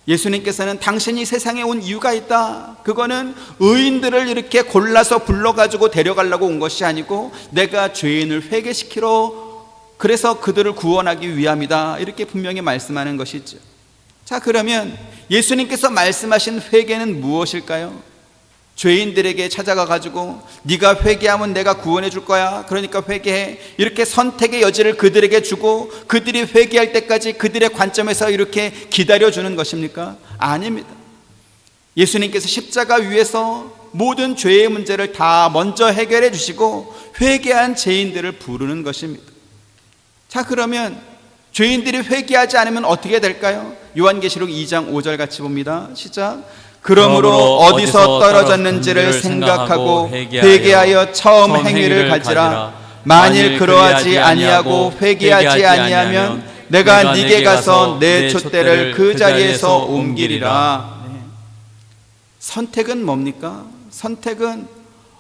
S1: 예수님께서는 당신이 세상에 온 이유가 있다. 그거는 의인들을 이렇게 골라서 불러가지고 데려가려고 온 것이 아니고 내가 죄인을 회개시키러 그래서 그들을 구원하기 위함이다. 이렇게 분명히 말씀하는 것이죠. 자, 그러면 예수님께서 말씀하신 회개는 무엇일까요? 죄인들에게 찾아가 가지고 네가 회개하면 내가 구원해 줄 거야. 그러니까 회개해. 이렇게 선택의 여지를 그들에게 주고 그들이 회개할 때까지 그들의 관점에서 이렇게 기다려주는 것입니까? 아닙니다. 예수님께서 십자가 위에서 모든 죄의 문제를 다 먼저 해결해 주시고 회개한 죄인들을 부르는 것입니다. 자, 그러면 죄인들이 회개하지 않으면 어떻게 될까요? 요한계시록 2장 5절 같이 봅니다. 시작. 그러므로 어디서 떨어졌는지를 생각하고 회개하여 처음 행위를 가지라. 만일 그러하지 아니하고 회개하지 아니하면 내가 네게 가서 내 촛대를 그 자리에서 옮기리라. 선택은 뭡니까? 선택은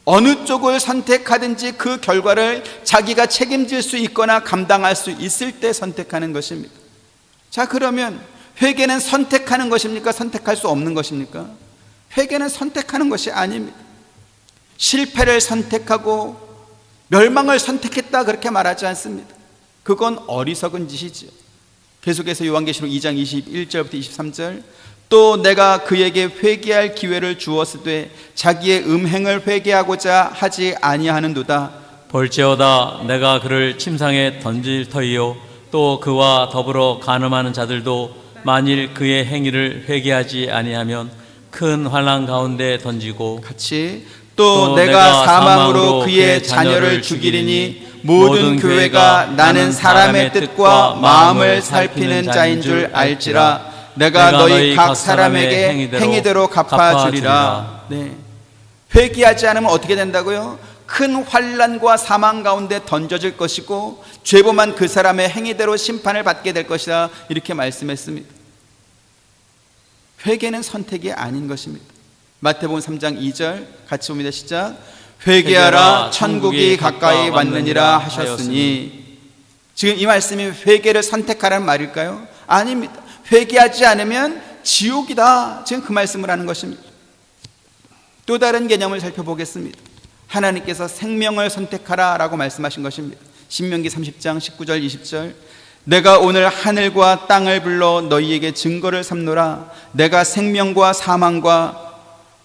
S1: 어느 쪽을 선택하든지 그 결과를 자기가 책임질 수 있거나 감당할 수 있을 때 선택하는 것입니다. 자, 그러면 회개는 선택하는 것입니까? 선택할 수 없는 것입니까? 회개는 선택하는 것이 아닙니다. 실패를 선택하고 멸망을 선택했다 그렇게 말하지 않습니다. 그건 어리석은 짓이죠. 계속해서 요한계시록 2장 21절부터 23절 또 내가 그에게 회개할 기회를 주었으되 자기의 음행을 회개하고자 하지 아니하는도다.
S2: 볼지어다 내가 그를 침상에 던질 터이요 또 그와 더불어 간음하는 자들도 만일 그의 행위를 회개하지 아니하면 큰 환난 가운데 던지고
S1: 같이 또 내가 사망으로 그의 자녀를 죽이리니 모든 교회가 나는 사람의 뜻과 마음을 살피는 자인 줄 알지라. 내가 너희 각 사람에게 행위대로 갚아주리라. 네. 회개하지 않으면 어떻게 된다고요? 큰 환난과 사망 가운데 던져질 것이고 죄범한 그 사람의 행위대로 심판을 받게 될 것이다. 이렇게 말씀했습니다. 회개는 선택이 아닌 것입니다. 마태복음 3장 2절 같이 봅니다. 시작. 회개하라 천국이 가까이 왔느니라 하셨으니. 지금 이 말씀이 회개를 선택하라는 말일까요? 아닙니다. 회개하지 않으면 지옥이다. 지금 그 말씀을 하는 것입니다. 또 다른 개념을 살펴보겠습니다. 하나님께서 생명을 선택하라 라고 말씀하신 것입니다. 신명기 30장 19절 20절 내가 오늘 하늘과 땅을 불러 너희에게 증거를 삼노라. 내가 생명과 사망과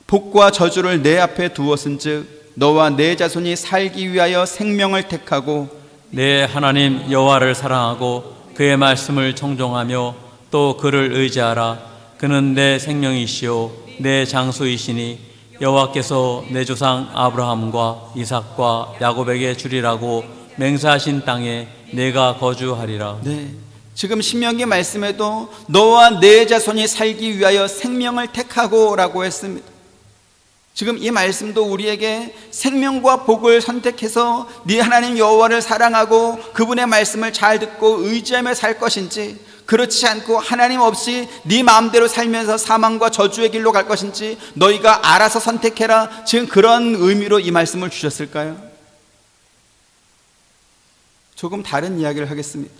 S1: 복과 저주를 내 앞에 두었은즉 너와 내 자손이 살기 위하여 생명을 택하고
S2: 내 하나님 여호와를 사랑하고 그의 말씀을 청종하며 또 그를 의지하라. 그는 내 생명이시요 내 장수이시니 여호와께서 내 조상 아브라함과 이삭과 야곱에게 주리라고 맹세하신 땅에 내가 거주하리라.
S1: 네, 지금 신명기 말씀에도 너와 내 자손이 살기 위하여 생명을 택하고 라고 했습니다. 지금 이 말씀도 우리에게 생명과 복을 선택해서 네 하나님 여호와를 사랑하고 그분의 말씀을 잘 듣고 의지하며 살 것인지, 그렇지 않고 하나님 없이 네 마음대로 살면서 사망과 저주의 길로 갈 것인지 너희가 알아서 선택해라, 지금 그런 의미로 이 말씀을 주셨을까요? 조금 다른 이야기를 하겠습니다.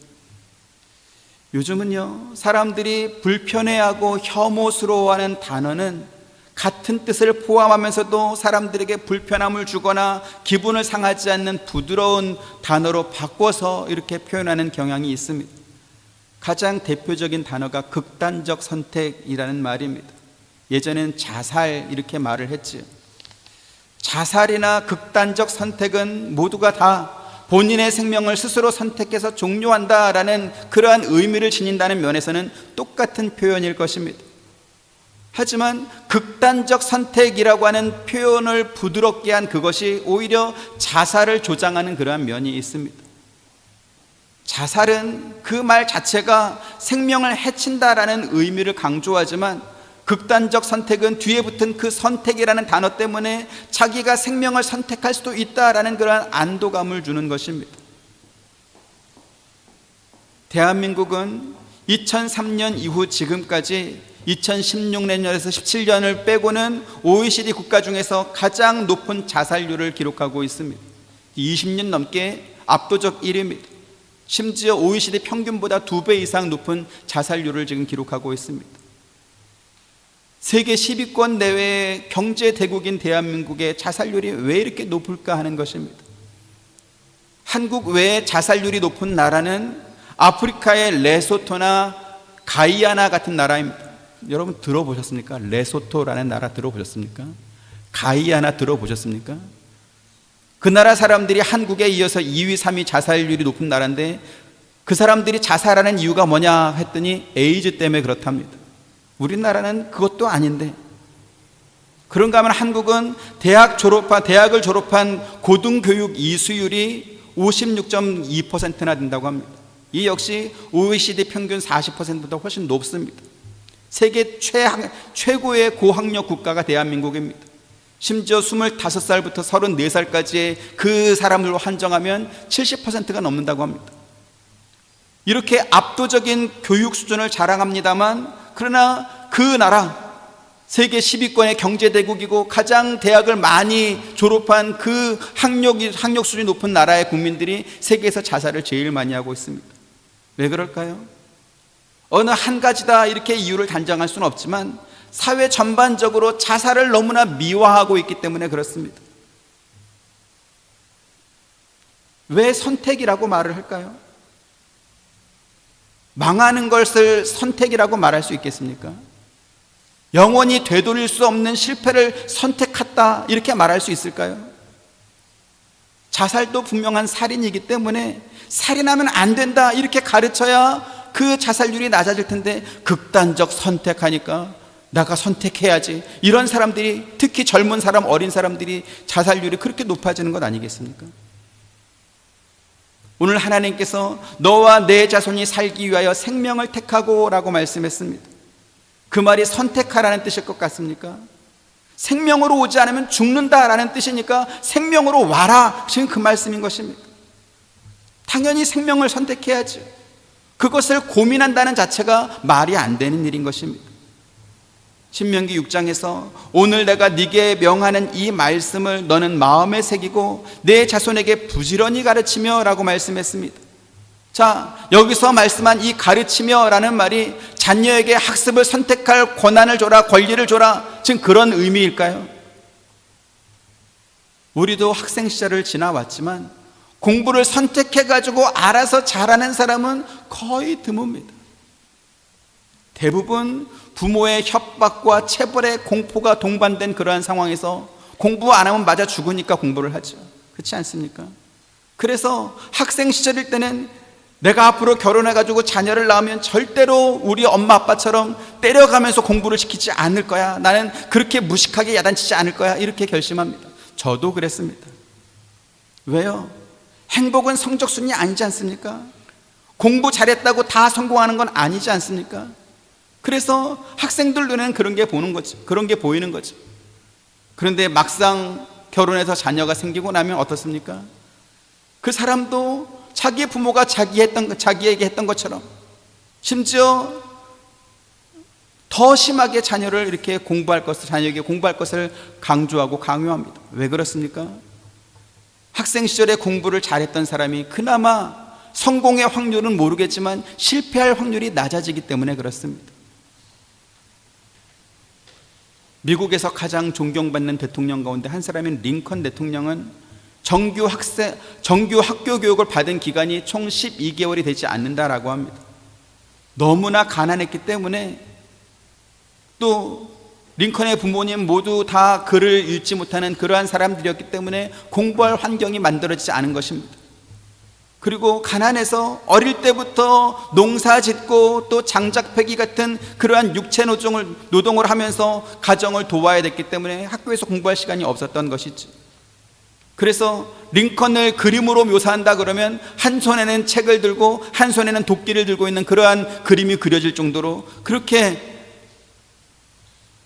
S1: 요즘은요, 사람들이 불편해하고 혐오스러워하는 단어는 같은 뜻을 포함하면서도 사람들에게 불편함을 주거나 기분을 상하지 않는 부드러운 단어로 바꿔서 이렇게 표현하는 경향이 있습니다. 가장 대표적인 단어가 극단적 선택이라는 말입니다. 예전엔 자살 이렇게 말을 했지요. 자살이나 극단적 선택은 모두가 다 본인의 생명을 스스로 선택해서 종료한다라는 그러한 의미를 지닌다는 면에서는 똑같은 표현일 것입니다. 하지만 극단적 선택이라고 하는 표현을 부드럽게 한 그것이 오히려 자살을 조장하는 그러한 면이 있습니다. 자살은 그 말 자체가 생명을 해친다라는 의미를 강조하지만 극단적 선택은 뒤에 붙은 그 선택이라는 단어 때문에 자기가 생명을 선택할 수도 있다라는 그러한 안도감을 주는 것입니다. 대한민국은 2003년 이후 지금까지 2016년에서 17년을 빼고는 OECD 국가 중에서 가장 높은 자살률을 기록하고 있습니다. 20년 넘게 압도적 1위입니다. 심지어 OECD 평균보다 2배 이상 높은 자살률을 지금 기록하고 있습니다. 세계 10위권 내외의 경제 대국인 대한민국의 자살률이 왜 이렇게 높을까 하는 것입니다. 한국 외에 자살률이 높은 나라는 아프리카의 레소토나 가이아나 같은 나라입니다. 여러분 들어보셨습니까? 레소토라는 나라 들어보셨습니까? 가이아나 들어보셨습니까? 그 나라 사람들이 한국에 이어서 2위, 3위 자살률이 높은 나라인데 그 사람들이 자살하는 이유가 뭐냐 했더니 에이즈 때문에 그렇답니다. 우리나라는 그것도 아닌데, 그런가 하면 한국은 대학을 졸업한 고등교육 이수율이 56.2%나 된다고 합니다. 이 역시 OECD 평균 40%보다 훨씬 높습니다. 세계 최고의 고학력 국가가 대한민국입니다. 심지어 25살부터 34살까지의 그 사람들로 한정하면 70%가 넘는다고 합니다. 이렇게 압도적인 교육 수준을 자랑합니다만, 그러나 그 나라 세계 10위권의 경제대국이고 가장 대학을 많이 졸업한 그 학력 수준이 높은 나라의 국민들이 세계에서 자살을 제일 많이 하고 있습니다. 왜 그럴까요? 어느 한 가지다 이렇게 이유를 단정할 수는 없지만 사회 전반적으로 자살을 너무나 미화하고 있기 때문에 그렇습니다. 왜 선택이라고 말을 할까요? 망하는 것을 선택이라고 말할 수 있겠습니까? 영원히 되돌릴 수 없는 실패를 선택했다 이렇게 말할 수 있을까요? 자살도 분명한 살인이기 때문에 살인하면 안 된다 이렇게 가르쳐야 그 자살률이 낮아질 텐데, 극단적 선택하니까 내가 선택해야지, 이런 사람들이, 특히 젊은 사람, 어린 사람들이 자살률이 그렇게 높아지는 것 아니겠습니까? 오늘 하나님께서 너와 내 자손이 살기 위하여 생명을 택하고 라고 말씀했습니다. 그 말이 선택하라는 뜻일 것 같습니까? 생명으로 오지 않으면 죽는다라는 뜻이니까 생명으로 와라, 지금 그 말씀인 것입니다. 당연히 생명을 선택해야죠. 그것을 고민한다는 자체가 말이 안 되는 일인 것입니다. 신명기 6장에서 오늘 내가 네게 명하는 이 말씀을 너는 마음에 새기고 내 자손에게 부지런히 가르치며 라고 말씀했습니다. 자, 여기서 말씀한 이 가르치며 라는 말이 자녀에게 학습을 선택할 권한을 줘라, 권리를 줘라, 지금 그런 의미일까요? 우리도 학생 시절을 지나왔지만 공부를 선택해가지고 알아서 잘하는 사람은 거의 드뭅니다. 대부분 부모의 협박과 체벌의 공포가 동반된 그러한 상황에서 공부 안 하면 맞아 죽으니까 공부를 하죠. 그렇지 않습니까? 그래서 학생 시절일 때는 내가 앞으로 결혼해가지고 자녀를 낳으면 절대로 우리 엄마 아빠처럼 때려가면서 공부를 시키지 않을 거야. 나는 그렇게 무식하게 야단치지 않을 거야. 이렇게 결심합니다. 저도 그랬습니다. 왜요? 행복은 성적순이 아니지 않습니까? 공부 잘했다고 다 성공하는 건 아니지 않습니까? 그래서 학생들 눈에는 그런 게 보는 거죠. 그런 게 보이는 거죠. 그런데 막상 결혼해서 자녀가 생기고 나면 어떻습니까? 그 사람도 자기 부모가 자기에게 했던 것처럼 심지어 더 심하게 자녀에게 공부할 것을 강조하고 강요합니다. 왜 그렇습니까? 학생 시절에 공부를 잘했던 사람이 그나마 성공의 확률은 모르겠지만 실패할 확률이 낮아지기 때문에 그렇습니다. 미국에서 가장 존경받는 대통령 가운데 한 사람인 링컨 대통령은 정규 학교 교육을 받은 기간이 총 12개월이 되지 않는다라고 합니다. 너무나 가난했기 때문에, 또 링컨의 부모님 모두 다 글을 읽지 못하는 그러한 사람들이었기 때문에 공부할 환경이 만들어지지 않은 것입니다. 그리고 가난해서 어릴 때부터 농사 짓고 또 장작 패기 같은 그러한 육체 노동을 하면서 가정을 도와야 됐기 때문에 학교에서 공부할 시간이 없었던 것이지. 그래서 링컨을 그림으로 묘사한다 그러면 한 손에는 책을 들고 한 손에는 도끼를 들고 있는 그러한 그림이 그려질 정도로 그렇게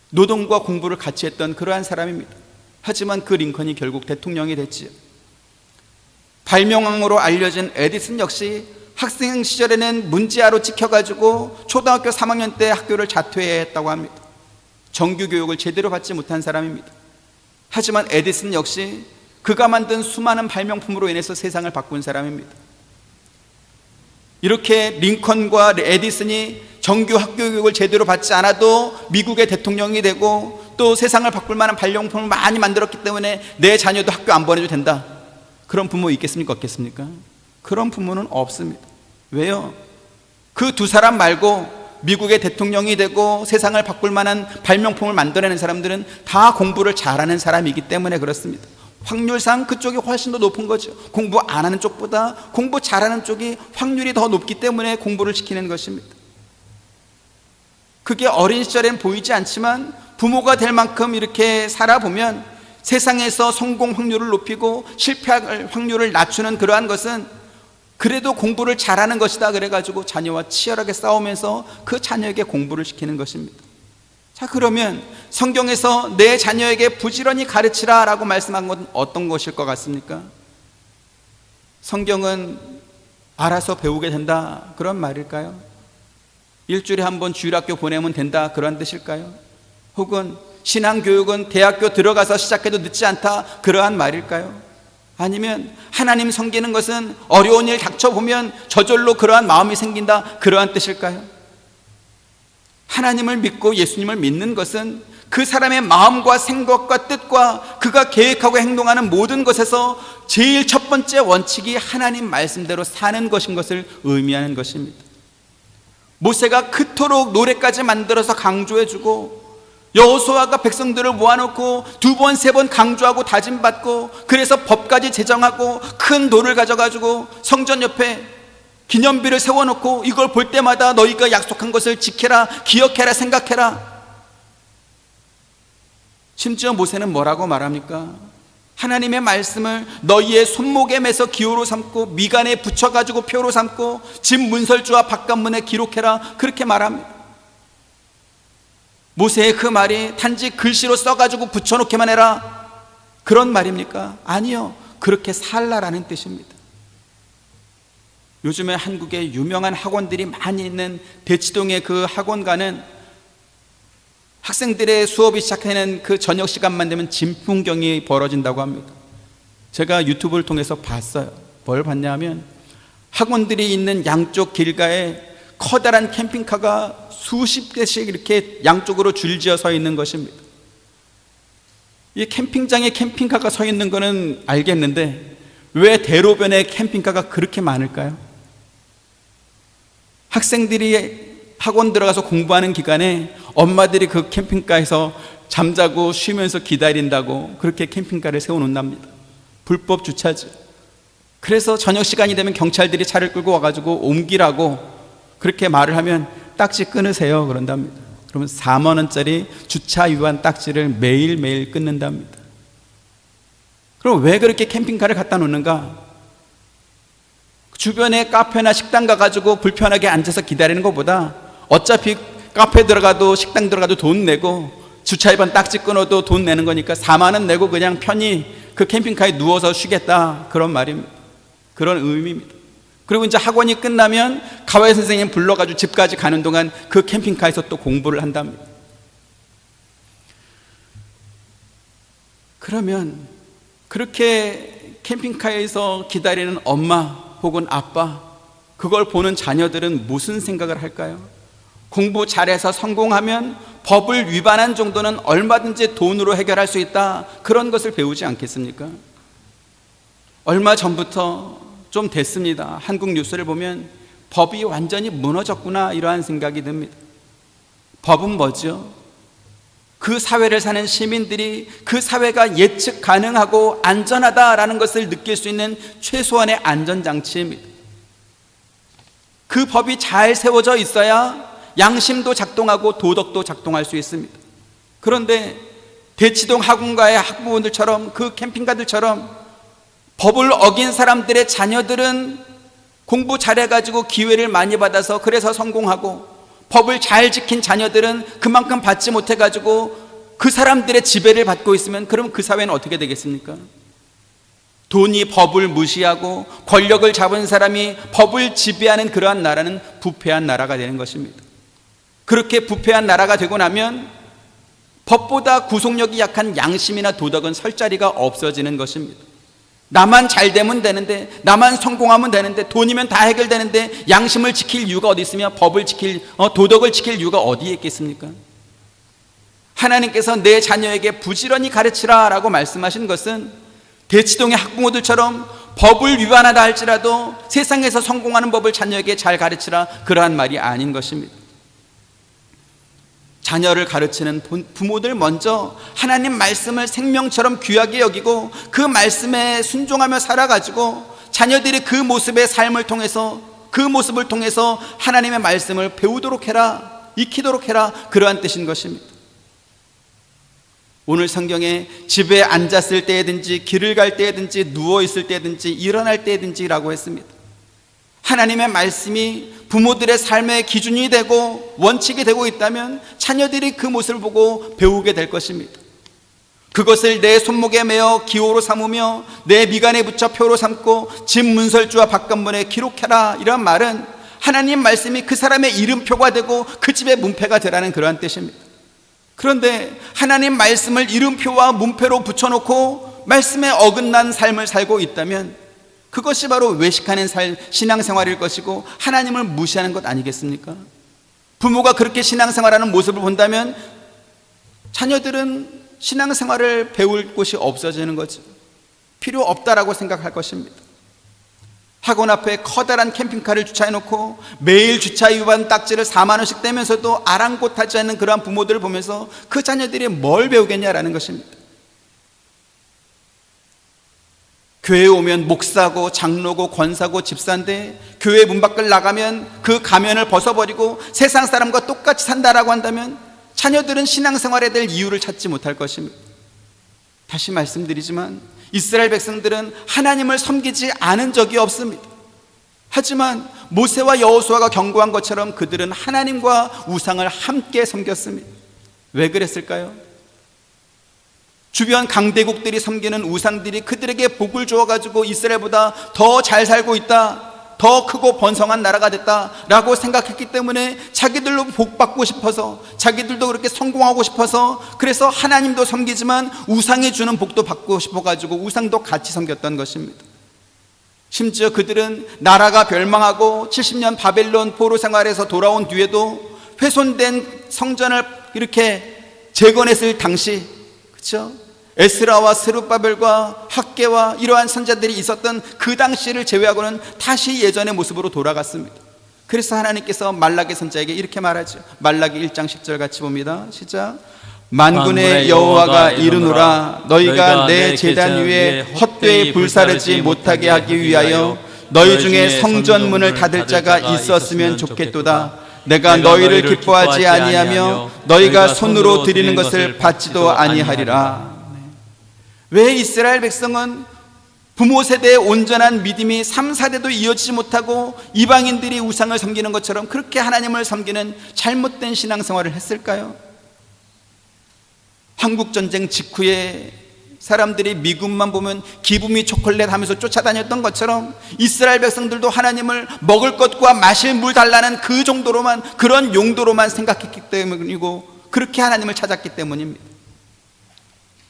S1: 노동과 공부를 같이 했던 그러한 사람입니다. 하지만 그 링컨이 결국 대통령이 됐지요. 발명왕으로 알려진 에디슨 역시 학생 시절에는 문제아로 찍혀가지고 초등학교 3학년 때 학교를 자퇴해야 했다고 합니다. 정규 교육을 제대로 받지 못한 사람입니다. 하지만 에디슨 역시 그가 만든 수많은 발명품으로 인해서 세상을 바꾼 사람입니다. 이렇게 링컨과 에디슨이 정규 학교 교육을 제대로 받지 않아도 미국의 대통령이 되고 또 세상을 바꿀 만한 발명품을 많이 만들었기 때문에 내 자녀도 학교 안 보내도 된다. 그런 부모 있겠습니까? 없겠습니까? 그런 부모는 없습니다. 왜요? 그 두 사람 말고 미국의 대통령이 되고 세상을 바꿀 만한 발명품을 만들어내는 사람들은 다 공부를 잘하는 사람이기 때문에 그렇습니다. 확률상 그쪽이 훨씬 더 높은 거죠. 공부 안 하는 쪽보다 공부 잘하는 쪽이 확률이 더 높기 때문에 공부를 시키는 것입니다. 그게 어린 시절엔 보이지 않지만 부모가 될 만큼 이렇게 살아보면 세상에서 성공 확률을 높이고 실패할 확률을 낮추는 그러한 것은 그래도 공부를 잘하는 것이다 그래가지고 자녀와 치열하게 싸우면서 그 자녀에게 공부를 시키는 것입니다. 자, 그러면 성경에서 내 자녀에게 부지런히 가르치라 라고 말씀한 건 어떤 것일 것 같습니까? 성경은 알아서 배우게 된다 그런 말일까요? 일주일에 한 번 주일학교 보내면 된다 그런 뜻일까요? 혹은 신앙교육은 대학교 들어가서 시작해도 늦지 않다 그러한 말일까요? 아니면 하나님 섬기는 것은 어려운 일 닥쳐보면 저절로 그러한 마음이 생긴다 그러한 뜻일까요? 하나님을 믿고 예수님을 믿는 것은 그 사람의 마음과 생각과 뜻과 그가 계획하고 행동하는 모든 것에서 제일 첫 번째 원칙이 하나님 말씀대로 사는 것인 것을 의미하는 것입니다. 모세가 그토록 노래까지 만들어서 강조해주고 여호수아가 백성들을 모아놓고 두 번, 세 번 강조하고 다짐받고 그래서 법까지 제정하고 큰 돌을 가져가지고 성전 옆에 기념비를 세워놓고 이걸 볼 때마다 너희가 약속한 것을 지켜라, 기억해라, 생각해라. 심지어 모세는 뭐라고 말합니까? 하나님의 말씀을 너희의 손목에 매서 기호로 삼고 미간에 붙여가지고 표로 삼고 집 문설주와 바깥문에 기록해라 그렇게 말합니다. 모세의 그 말이 단지 글씨로 써가지고 붙여놓기만 해라 그런 말입니까? 아니요, 그렇게 살라라는 뜻입니다. 요즘에 한국에 유명한 학원들이 많이 있는 대치동의 그 학원가는 학생들의 수업이 시작하는 그 저녁 시간만 되면 진풍경이 벌어진다고 합니다. 제가 유튜브를 통해서 봤어요. 뭘 봤냐 하면 학원들이 있는 양쪽 길가에 커다란 캠핑카가 수십 대씩 이렇게 양쪽으로 줄지어 서 있는 것입니다. 이 캠핑장에 캠핑카가 서 있는 거는 알겠는데 왜 대로변에 캠핑카가 그렇게 많을까요? 학생들이 학원 들어가서 공부하는 기간에 엄마들이 그 캠핑카에서 잠자고 쉬면서 기다린다고 그렇게 캠핑카를 세워놓는답니다. 불법 주차지. 그래서 저녁 시간이 되면 경찰들이 차를 끌고 와가지고 옮기라고 그렇게 말을 하면 딱지 끊으세요 그런답니다. 그러면 4만 원짜리 주차 위반 딱지를 매일매일 끊는답니다. 그럼 왜 그렇게 캠핑카를 갖다 놓는가? 주변에 카페나 식당 가가지고 불편하게 앉아서 기다리는 것보다 어차피 카페 들어가도 식당 들어가도 돈 내고 주차 위반 딱지 끊어도 돈 내는 거니까 4만 원 내고 그냥 편히 그 캠핑카에 누워서 쉬겠다, 그런 말입니다. 그런 의미입니다. 그리고 이제 학원이 끝나면 가와이 선생님 불러가지고 집까지 가는 동안 그 캠핑카에서 또 공부를 한답니다. 그러면 그렇게 캠핑카에서 기다리는 엄마 혹은 아빠, 그걸 보는 자녀들은 무슨 생각을 할까요? 공부 잘해서 성공하면 법을 위반한 정도는 얼마든지 돈으로 해결할 수 있다, 그런 것을 배우지 않겠습니까? 얼마 전부터 좀 됐습니다. 한국 뉴스를 보면 법이 완전히 무너졌구나, 이러한 생각이 듭니다. 법은 뭐죠? 그 사회를 사는 시민들이 그 사회가 예측 가능하고 안전하다라는 것을 느낄 수 있는 최소한의 안전장치입니다. 그 법이 잘 세워져 있어야 양심도 작동하고 도덕도 작동할 수 있습니다. 그런데 대치동 학원가의 학부모들처럼 그 캠핑카들처럼 법을 어긴 사람들의 자녀들은 공부 잘해가지고 기회를 많이 받아서 그래서 성공하고, 법을 잘 지킨 자녀들은 그만큼 받지 못해가지고 그 사람들의 지배를 받고 있으면 그럼 그 사회는 어떻게 되겠습니까? 돈이 법을 무시하고 권력을 잡은 사람이 법을 지배하는 그러한 나라는 부패한 나라가 되는 것입니다. 그렇게 부패한 나라가 되고 나면 법보다 구속력이 약한 양심이나 도덕은 설 자리가 없어지는 것입니다. 나만 잘 되면 되는데, 나만 성공하면 되는데, 돈이면 다 해결되는데 양심을 지킬 이유가 어디 있으며 법을 지킬, 도덕을 지킬 이유가 어디에 있겠습니까? 하나님께서 내 자녀에게 부지런히 가르치라 라고 말씀하신 것은 대치동의 학부모들처럼 법을 위반하다 할지라도 세상에서 성공하는 법을 자녀에게 잘 가르치라, 그러한 말이 아닌 것입니다. 자녀를 가르치는 부모들 먼저 하나님 말씀을 생명처럼 귀하게 여기고 그 말씀에 순종하며 살아가지고 자녀들이 그 모습의 삶을 통해서, 그 모습을 통해서 하나님의 말씀을 배우도록 해라, 익히도록 해라, 그러한 뜻인 것입니다. 오늘 성경에 집에 앉았을 때든지 길을 갈 때든지 누워있을 때든지 일어날 때든지라고 했습니다. 하나님의 말씀이 부모들의 삶의 기준이 되고 원칙이 되고 있다면 자녀들이 그 모습을 보고 배우게 될 것입니다. 그것을 내 손목에 매어 기호로 삼으며 내 미간에 붙여 표로 삼고 집 문설주와 바깥문에 기록해라, 이런 말은 하나님 말씀이 그 사람의 이름표가 되고 그 집의 문패가 되라는 그러한 뜻입니다. 그런데 하나님 말씀을 이름표와 문패로 붙여놓고 말씀에 어긋난 삶을 살고 있다면 그것이 바로 외식하는 신앙생활일 것이고 하나님을 무시하는 것 아니겠습니까? 부모가 그렇게 신앙생활하는 모습을 본다면 자녀들은 신앙생활을 배울 곳이 없어지는 거죠. 필요 없다라고 생각할 것입니다. 학원 앞에 커다란 캠핑카를 주차해놓고 매일 주차 위반 딱지를 4만 원씩 떼면서도 아랑곳하지 않는 그러한 부모들을 보면서 그 자녀들이 뭘 배우겠냐라는 것입니다. 교회에 오면 목사고 장로고 권사고 집사인데 교회 문 밖을 나가면 그 가면을 벗어버리고 세상 사람과 똑같이 산다라고 한다면 자녀들은 신앙생활에 대한 이유를 찾지 못할 것입니다. 다시 말씀드리지만 이스라엘 백성들은 하나님을 섬기지 않은 적이 없습니다. 하지만 모세와 여호수아가 경고한 것처럼 그들은 하나님과 우상을 함께 섬겼습니다. 왜 그랬을까요? 주변 강대국들이 섬기는 우상들이 그들에게 복을 주어가지고 이스라엘보다 더 잘 살고 있다, 더 크고 번성한 나라가 됐다라고 생각했기 때문에 자기들로 복받고 싶어서, 자기들도 그렇게 성공하고 싶어서, 그래서 하나님도 섬기지만 우상이 주는 복도 받고 싶어가지고 우상도 같이 섬겼던 것입니다. 심지어 그들은 나라가 멸망하고 70년 바벨론 포로 생활에서 돌아온 뒤에도 훼손된 성전을 이렇게 재건했을 당시, 그렇죠? 에스라와 스룹바벨과 학개와 이러한 선자들이 있었던 그 당시를 제외하고는 다시 예전의 모습으로 돌아갔습니다. 그래서 하나님께서 말라기 선자에게 이렇게 말하죠. 말라기 1장 10절 같이 봅니다. 시작. 만군의 여호와가 이르노라, 너희가 내 제단 위에 헛되이 불사르지 못하게 하기 위하여 너희 중에 성전문을 닫을 자가 있었으면 좋겠도다. 내가 너희를 기뻐하지 아니하며 너희가 손으로 드리는 것을 받지도 아니하리라. 왜 이스라엘 백성은 부모 세대의 온전한 믿음이 3, 4대도 이어지지 못하고 이방인들이 우상을 섬기는 것처럼 그렇게 하나님을 섬기는 잘못된 신앙생활을 했을까요? 한국전쟁 직후에 사람들이 미국만 보면 기분이 초콜릿 하면서 쫓아다녔던 것처럼 이스라엘 백성들도 하나님을 먹을 것과 마실 물 달라는 그 정도로만, 그런 용도로만 생각했기 때문이고 그렇게 하나님을 찾았기 때문입니다.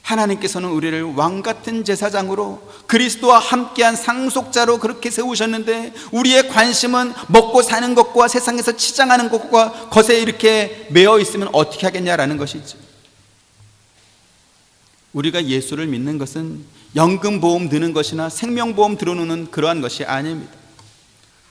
S1: 하나님께서는 우리를 왕같은 제사장으로 그리스도와 함께한 상속자로 그렇게 세우셨는데 우리의 관심은 먹고 사는 것과 세상에서 치장하는 것과 것에 이렇게 매여 있으면 어떻게 하겠냐라는 것이죠. 우리가 예수를 믿는 것은 연금보험 드는 것이나 생명보험 들어놓는 그러한 것이 아닙니다.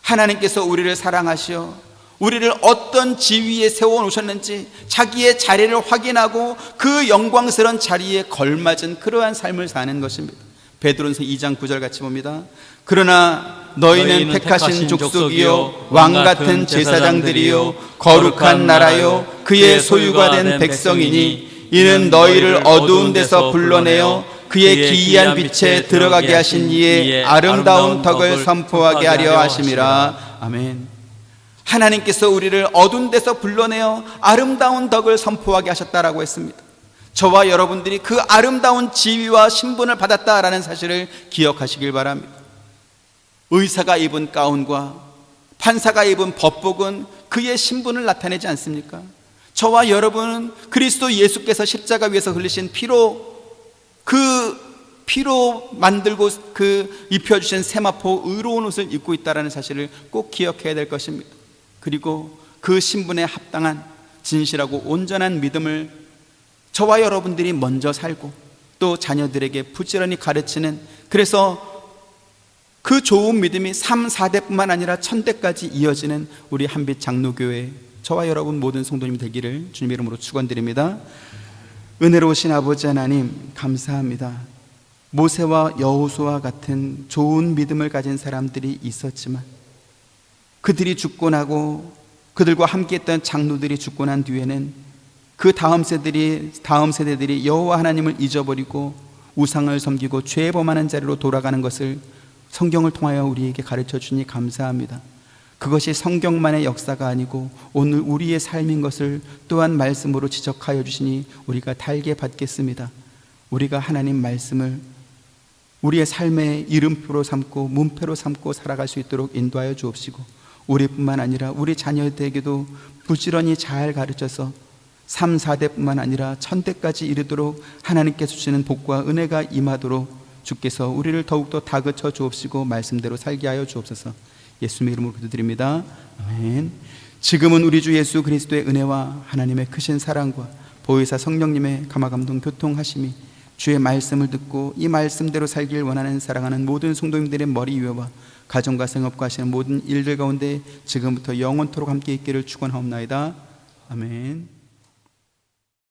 S1: 하나님께서 우리를 사랑하시어 우리를 어떤 지위에 세워놓으셨는지 자기의 자리를 확인하고 그 영광스러운 자리에 걸맞은 그러한 삶을 사는 것입니다. 베드로전서 2장 9절 같이 봅니다. 그러나 너희는 택하신 족속이요 왕같은 제사장들이요 거룩한 나라요 그의 소유가 된 백성이니 이는 너희를 어두운 데서 불러내어 그의 기이한 빛에 들어가게 하신 이의 아름다운 덕을 선포하게 하려 하심이라. 아멘. 하나님께서 우리를 어두운 데서 불러내어 아름다운 덕을 선포하게 하셨다라고 했습니다. 저와 여러분들이 그 아름다운 지위와 신분을 받았다라는 사실을 기억하시길 바랍니다. 의사가 입은 가운과 판사가 입은 법복은 그의 신분을 나타내지 않습니까? 저와 여러분은 그리스도 예수께서 십자가 위에서 흘리신 피로, 그 피로 만들고 그 입혀주신 세마포 의로운 옷을 입고 있다는 사실을 꼭 기억해야 될 것입니다. 그리고 그 신분에 합당한 진실하고 온전한 믿음을 저와 여러분들이 먼저 살고 또 자녀들에게 부지런히 가르치는, 그래서 그 좋은 믿음이 3, 4대뿐만 아니라 1000대까지 이어지는 우리 한빛 장로교회 저와 여러분 모든 성도님 되기를 주님 이름으로 축원드립니다. 은혜로우신 아버지 하나님 감사합니다. 모세와 여호수아 같은 좋은 믿음을 가진 사람들이 있었지만 그들이 죽고 나고 그들과 함께했던 장로들이 죽고 난 뒤에는 그 다음 세대들이 여호와 하나님을 잊어버리고 우상을 섬기고 죄에 범하는 자리로 돌아가는 것을 성경을 통하여 우리에게 가르쳐 주니 감사합니다. 그것이 성경만의 역사가 아니고 오늘 우리의 삶인 것을 또한 말씀으로 지적하여 주시니 우리가 달게 받겠습니다. 우리가 하나님 말씀을 우리의 삶의 이름표로 삼고 문표로 삼고 살아갈 수 있도록 인도하여 주옵시고 우리뿐만 아니라 우리 자녀들에게도 부지런히 잘 가르쳐서 3, 4대뿐만 아니라 1000대까지 이르도록 하나님께서 주시는 복과 은혜가 임하도록 주께서 우리를 더욱더 다그쳐 주옵시고 말씀대로 살게 하여 주옵소서. 예수님의 이름으로 기도드립니다. 아멘. 지금은 우리 주 예수 그리스도의 은혜와 하나님의 크신 사랑과 보혜사 성령님의 감화감동 교통하심이 주의 말씀을 듣고 이 말씀대로 살길 원하는 사랑하는 모든 성도님들의 머리 위와 가정과 생업과 하시는 모든 일들 가운데 지금부터 영원토록 함께 있기를 축원하옵나이다. 아멘.